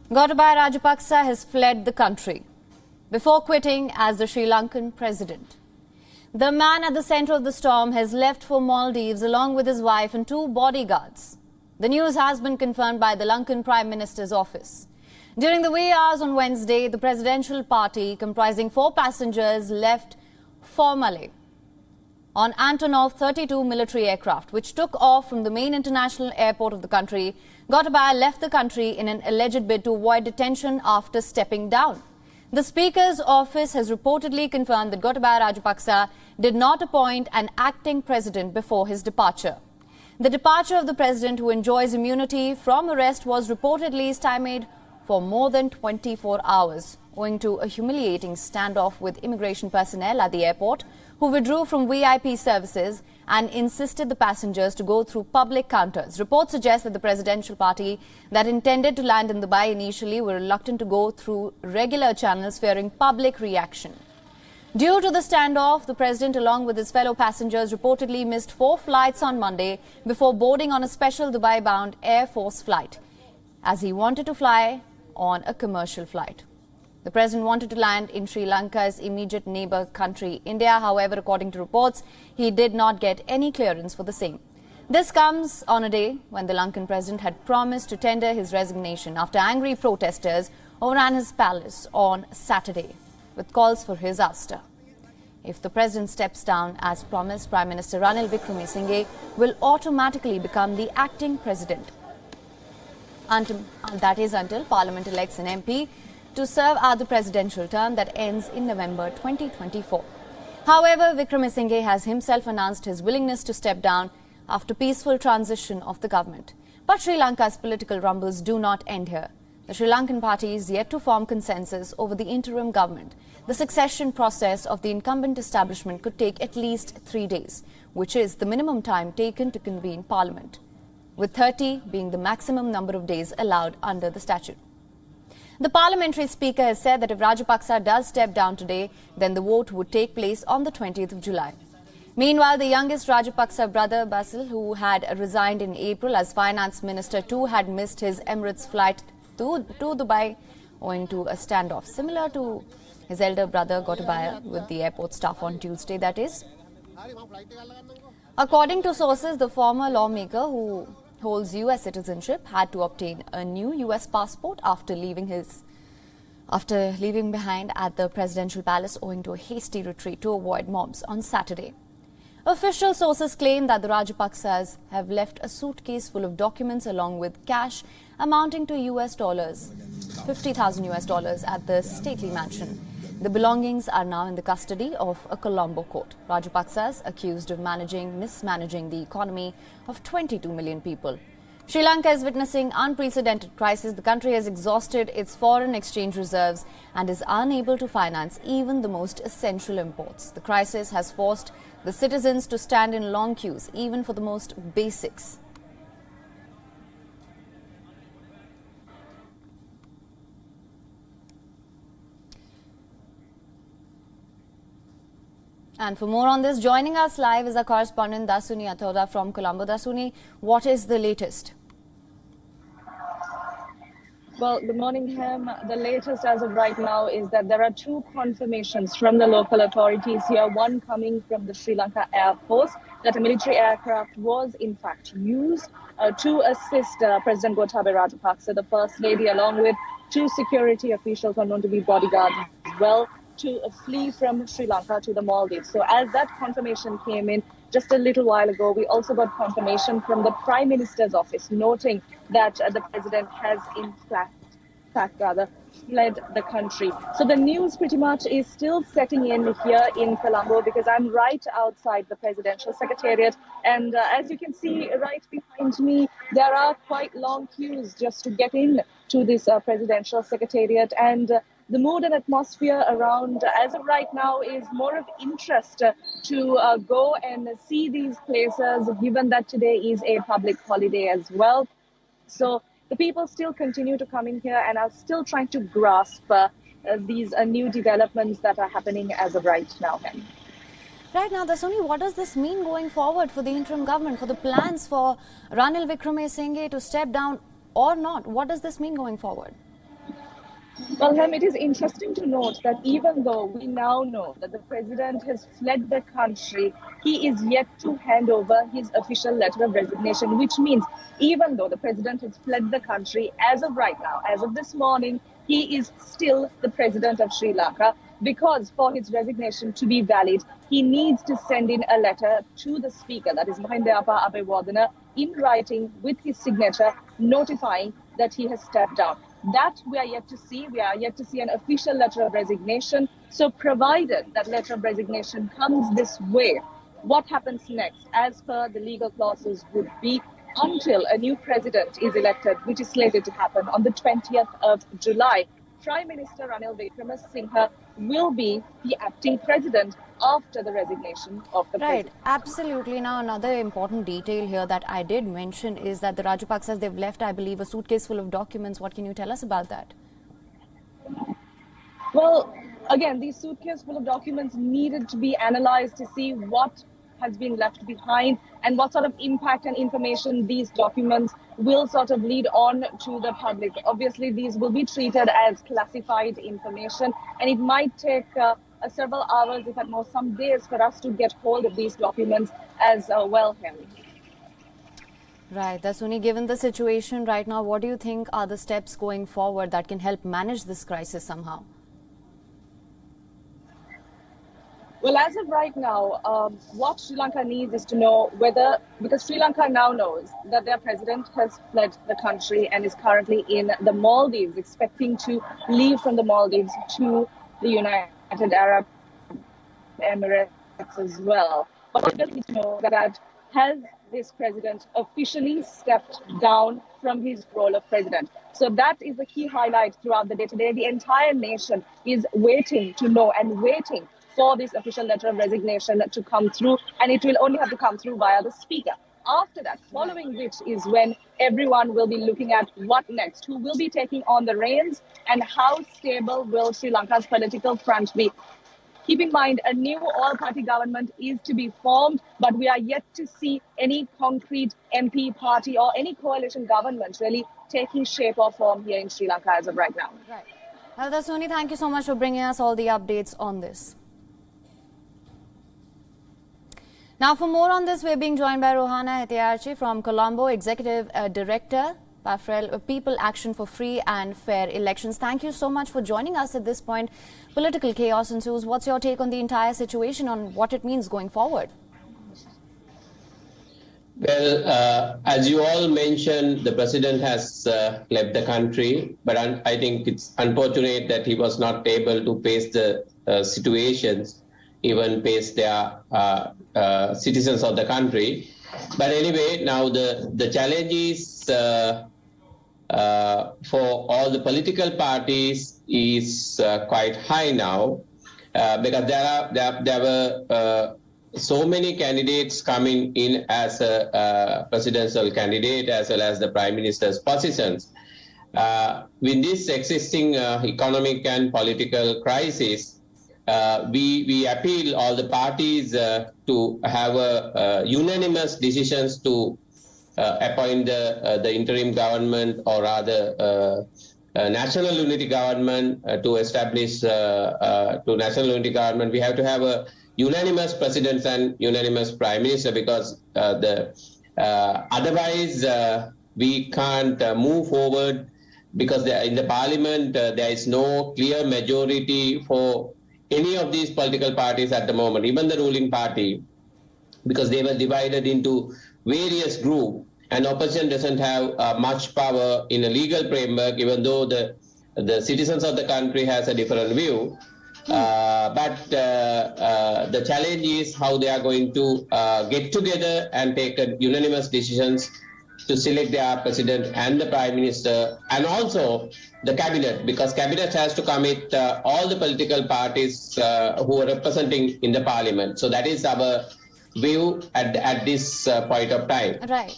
Gotabaya Rajapaksa has fled the country before quitting as the Sri Lankan President. The man at the centre of the storm has left for Maldives along with his wife and 2 bodyguards. The news has been confirmed by the Lankan Prime Minister's office. During the wee hours on Wednesday, the presidential party, comprising 4 passengers, left for Malé on Antonov 32 military aircraft, which took off from the main international airport of the country. Gotabaya left the country in an alleged bid to avoid detention after stepping down. The Speaker's office has reportedly confirmed that Gotabaya Rajapaksa did not appoint an acting president before his departure. The departure of the president, who enjoys immunity from arrest, was reportedly stymied for more than 24 hours, owing to a humiliating standoff with immigration personnel at the airport, who withdrew from VIP services and insisted the passengers to go through public counters. Reports suggest that the presidential party that intended to land in Dubai initially were reluctant to go through regular channels, fearing public reaction. Due to the standoff, the president, along with his fellow passengers, reportedly missed 4 flights on Monday before boarding on a special Dubai-bound Air Force flight, as he wanted to fly on a commercial flight. The president wanted to land in Sri Lanka's immediate neighbour country, India. However, according to reports, he did not get any clearance for the same. This comes on a day when the Lankan president had promised to tender his resignation after angry protesters overran his palace on Saturday with calls for his ouster. If the president steps down as promised, Prime Minister Ranil Wickremesinghe will automatically become the acting president. That is until Parliament elects an MP to serve out the presidential term that ends in November 2024. However, Wickremesinghe has himself announced his willingness to step down after peaceful transition of the government. But Sri Lanka's political rumbles do not end here. The Sri Lankan party is yet to form consensus over the interim government. The succession process of the incumbent establishment could take at least 3 days, which is the minimum time taken to convene parliament, with 30 being the maximum number of days allowed under the statute. The parliamentary speaker has said that if Rajapaksa does step down today, then the vote would take place on the 20th of July. Meanwhile, the youngest Rajapaksa brother, Basil, who had resigned in April as finance minister too, had missed his Emirates flight to Dubai owing to a standoff, similar to his elder brother Gotabaya with the airport staff on Tuesday, that is. According to sources, the former lawmaker, who holds US citizenship, had to obtain a new US passport after leaving behind at the presidential palace owing to a hasty retreat to avoid mobs on Saturday. Official sources claim that the Rajapaksas have left a suitcase full of documents along with cash amounting to $50,000 at the stately mansion. The belongings are now in the custody of a Colombo court. Rajapaksas accused of mismanaging the economy of 22 million people. Sri Lanka is witnessing unprecedented crisis. The country has exhausted its foreign exchange reserves and is unable to finance even the most essential imports. The crisis has forced the citizens to stand in long queues, even for the most basics. And for more on this, joining us live is our correspondent Dasuni Athoda from Colombo. Dasuni, what is the latest? Well, good morning, Hem. The latest as of right now is that there are 2 confirmations from the local authorities here. One coming from the Sri Lanka Air Force, that a military aircraft was in fact used to assist President Gotabaya Rajapaksa, the First Lady, along with 2 security officials are known to be bodyguards as well, to flee from Sri Lanka to the Maldives. So as that confirmation came in just a little while ago, we also got confirmation from the Prime Minister's office, noting that the President has in fact fled the country. So the news pretty much is still setting in here in Colombo, because I'm right outside the Presidential Secretariat. And as you can see right behind me, there are quite long queues just to get in to this Presidential Secretariat. And the mood and atmosphere around, as of right now, is more of interest to go and see these places, given that today is a public holiday as well. So the people still continue to come in here and are still trying to grasp these new developments that are happening as of right now. Right now, Dasuni, what does this mean going forward for the interim government, for the plans for Ranil Wickremesinghe to step down or not? What does this mean going forward? Well, Hem, it is interesting to note that even though we now know that the president has fled the country, he is yet to hand over his official letter of resignation, which means even though the president has fled the country, as of right now, as of this morning, he is still the president of Sri Lanka, because for his resignation to be valid, he needs to send in a letter to the speaker, that is Mahindayapa Abeyewardena, in writing with his signature, notifying that he has stepped down. That we are yet to see. We are yet to see an official letter of resignation. So provided that letter of resignation comes this way, what happens next, as per the legal clauses, would be until a new president is elected, which is slated to happen on the 20th of July. Prime Minister Ranil Wickremesinghe will be the acting president after the resignation of the president. Right, absolutely. Now, another important detail here that I did mention is that the Rajapaksas, they've left, I believe, a suitcase full of documents. What can you tell us about that? Well, again, these suitcase full of documents needed to be analyzed to see what has been left behind and what sort of impact and information these documents will sort of lead on to the public. Obviously, these will be treated as classified information, and it might take several hours, if at most some days, for us to get hold of these documents as well, Henry. Right, Dasuni, given the situation right now, what do you think are the steps going forward that can help manage this crisis somehow? Well, as of right now, what Sri Lanka needs is to know whether, because Sri Lanka now knows that their president has fled the country and is currently in the Maldives, expecting to leave from the Maldives to the United Arab Emirates as well. But we just need to know that has this president officially stepped down from his role of president. So that is the key highlight throughout the day today. The entire nation is waiting to know and waiting for this official letter of resignation to come through, and it will only have to come through via the speaker. After that, following which is when everyone will be looking at what next, who will be taking on the reins, and how stable will Sri Lanka's political front be. Keep in mind, a new all-party government is to be formed, but we are yet to see any concrete MP party or any coalition government really taking shape or form here in Sri Lanka as of right now. Right. Well, Dasuni, thank you so much for bringing us all the updates on this. Now, for more on this, we're being joined by Rohana Hettiarchi from Colombo, Executive Director, People Action for Free and Fair Elections. Thank you so much for joining us at this point. Political chaos ensues. What's your take on the entire situation, on what it means going forward? Well, as you all mentioned, the president has left the country, but I think it's unfortunate that he was not able to face the situations, even face their citizens of the country. But anyway, now the challenge is for all the political parties is quite high now, because there were so many candidates coming in as a presidential candidate as well as the prime minister's positions. With this existing economic and political crisis, we appeal all the parties to have unanimous decisions to appoint the interim government, or rather national unity government. To establish to national unity government, we have to have a unanimous president and unanimous prime minister, because otherwise we can't move forward, because in the parliament there is no clear majority for any of these political parties at the moment, even the ruling party, because they were divided into various groups, and opposition doesn't have much power in a legal framework, even though the citizens of the country has a different view. But the challenge is how they are going to get together and take unanimous decisions to select their president and the prime minister, and also the cabinet, because cabinet has to commit all the political parties who are representing in the parliament. So that is our view at this point of time. Right.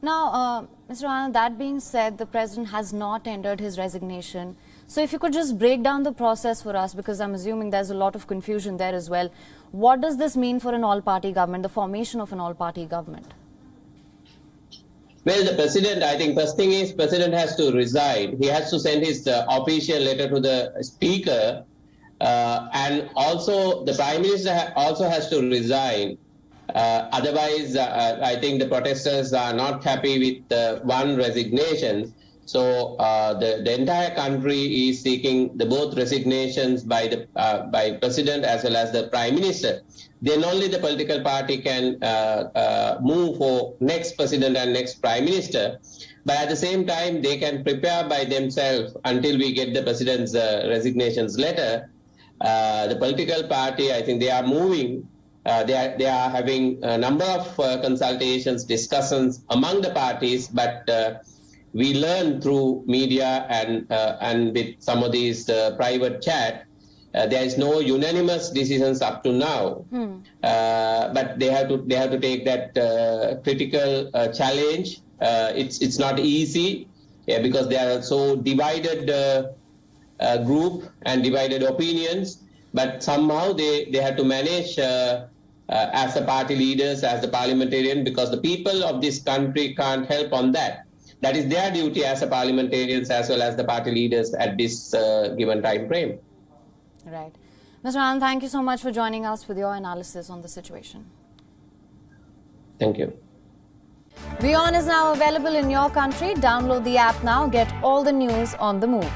Now, Mr. Anand, that being said, the president has not tendered his resignation. So if you could just break down the process for us, because I'm assuming there's a lot of confusion there as well. What does this mean for an all-party government, the formation of an all-party government? Well, the president, I think first thing is president has to resign. He has to send his official letter to the speaker, and also the prime minister also has to resign. Otherwise, I think the protesters are not happy with one resignation. So the entire country is seeking the both resignations by the by president as well as the prime minister. Then only the political party can move for next president and next prime minister. But at the same time, they can prepare by themselves until we get the president's resignations letter. The political party, I think they are moving. They are having a number of consultations, discussions among the parties, but we learn through media and with some of these private chat, there is no unanimous decisions up to now. But they have to take that critical challenge. It's not easy, because they are so divided group and divided opinions. But somehow they have to manage as the party leaders, as the parliamentarian, because the people of this country can't help on that. That is their duty as a parliamentarians as well as the party leaders at this given time frame. Right. Mr. Anand, thank you so much for joining us with your analysis on the situation. Thank you. WION is now available in your country. Download the app now. Get all the news on the move.